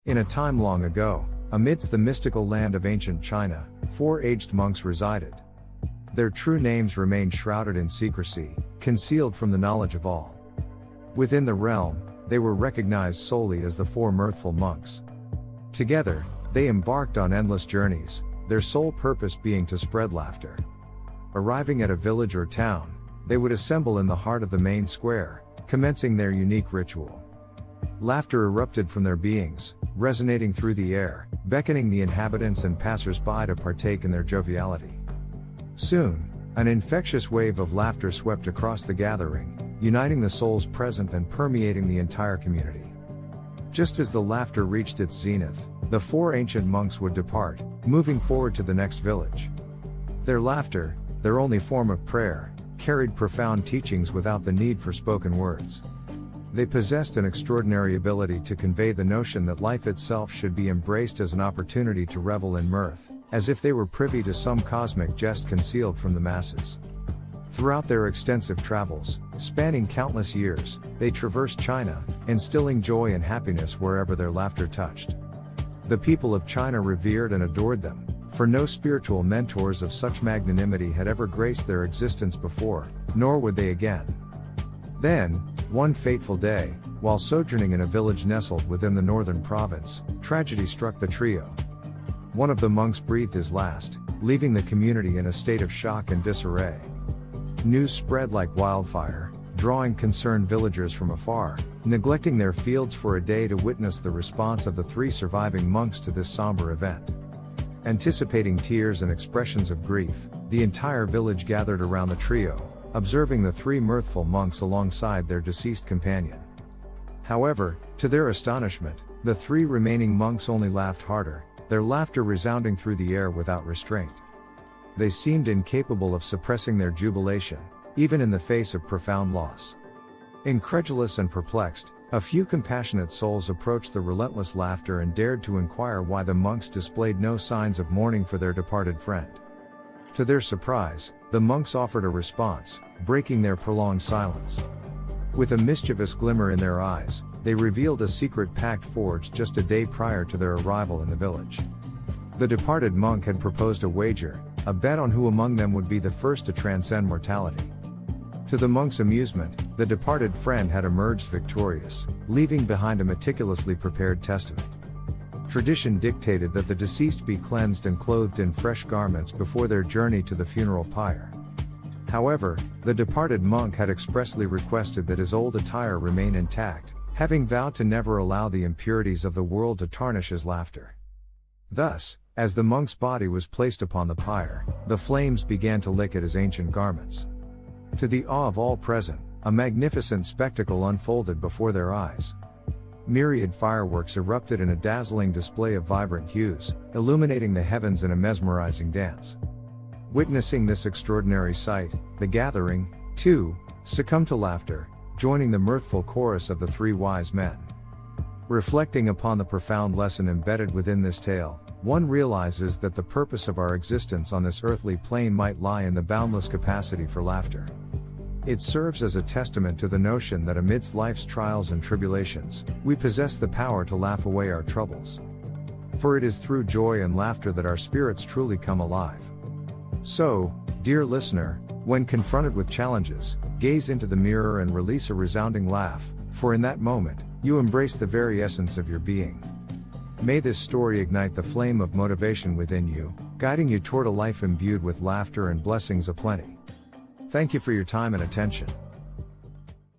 In a time long ago, amidst the mystical land of ancient China, 4 aged monks resided. Their true names remained shrouded in secrecy, concealed from the knowledge of all. Within the realm, they were recognized solely as the 4 Mirthful Monks. Together, they embarked on endless journeys, their sole purpose being to spread laughter. Arriving at a village or town, they would assemble in the heart of the main square, commencing their unique ritual. Laughter erupted from their beings, resonating through the air, beckoning the inhabitants and passers-by to partake in their joviality. Soon, an infectious wave of laughter swept across the gathering, uniting the souls present and permeating the entire community. Just as the laughter reached its zenith, the 4 ancient monks would depart, moving forward to the next village. Their laughter, their only form of prayer, carried profound teachings without the need for spoken words. They possessed an extraordinary ability to convey the notion that life itself should be embraced as an opportunity to revel in mirth, as if they were privy to some cosmic jest concealed from the masses. Throughout their extensive travels, spanning countless years, they traversed China, instilling joy and happiness wherever their laughter touched. The people of China revered and adored them, for no spiritual mentors of such magnanimity had ever graced their existence before, nor would they again. Then, one fateful day, while sojourning in a village nestled within the northern province, tragedy struck the trio. One of the monks breathed his last, leaving the community in a state of shock and disarray. News spread like wildfire, drawing concerned villagers from afar, neglecting their fields for a day to witness the response of the 3 surviving monks to this somber event. Anticipating tears and expressions of grief, the entire village gathered around the trio, observing the 3 mirthful monks alongside their deceased companion. However, to their astonishment, the 3 remaining monks only laughed harder, their laughter resounding through the air without restraint. They seemed incapable of suppressing their jubilation, even in the face of profound loss. Incredulous and perplexed, a few compassionate souls approached the relentless laughter and dared to inquire why the monks displayed no signs of mourning for their departed friend. To their surprise, the monks offered a response, breaking their prolonged silence. With a mischievous glimmer in their eyes, they revealed a secret pact forged just a day prior to their arrival in the village. The departed monk had proposed a wager, a bet on who among them would be the first to transcend mortality. To the monk's amusement, the departed friend had emerged victorious, leaving behind a meticulously prepared testament. Tradition dictated that the deceased be cleansed and clothed in fresh garments before their journey to the funeral pyre. However, the departed monk had expressly requested that his old attire remain intact, having vowed to never allow the impurities of the world to tarnish his laughter. Thus, as the monk's body was placed upon the pyre, the flames began to lick at his ancient garments. To the awe of all present, a magnificent spectacle unfolded before their eyes. Myriad fireworks erupted in a dazzling display of vibrant hues, illuminating the heavens in a mesmerizing dance. Witnessing this extraordinary sight, the gathering, too, succumbed to laughter, joining the mirthful chorus of the 3 wise men. Reflecting upon the profound lesson embedded within this tale, one realizes that the purpose of our existence on this earthly plane might lie in the boundless capacity for laughter. It serves as a testament to the notion that amidst life's trials and tribulations, we possess the power to laugh away our troubles. For it is through joy and laughter that our spirits truly come alive. So, dear listener, when confronted with challenges, gaze into the mirror and release a resounding laugh, for in that moment, you embrace the very essence of your being. May this story ignite the flame of motivation within you, guiding you toward a life imbued with laughter and blessings aplenty. Thank you for your time and attention.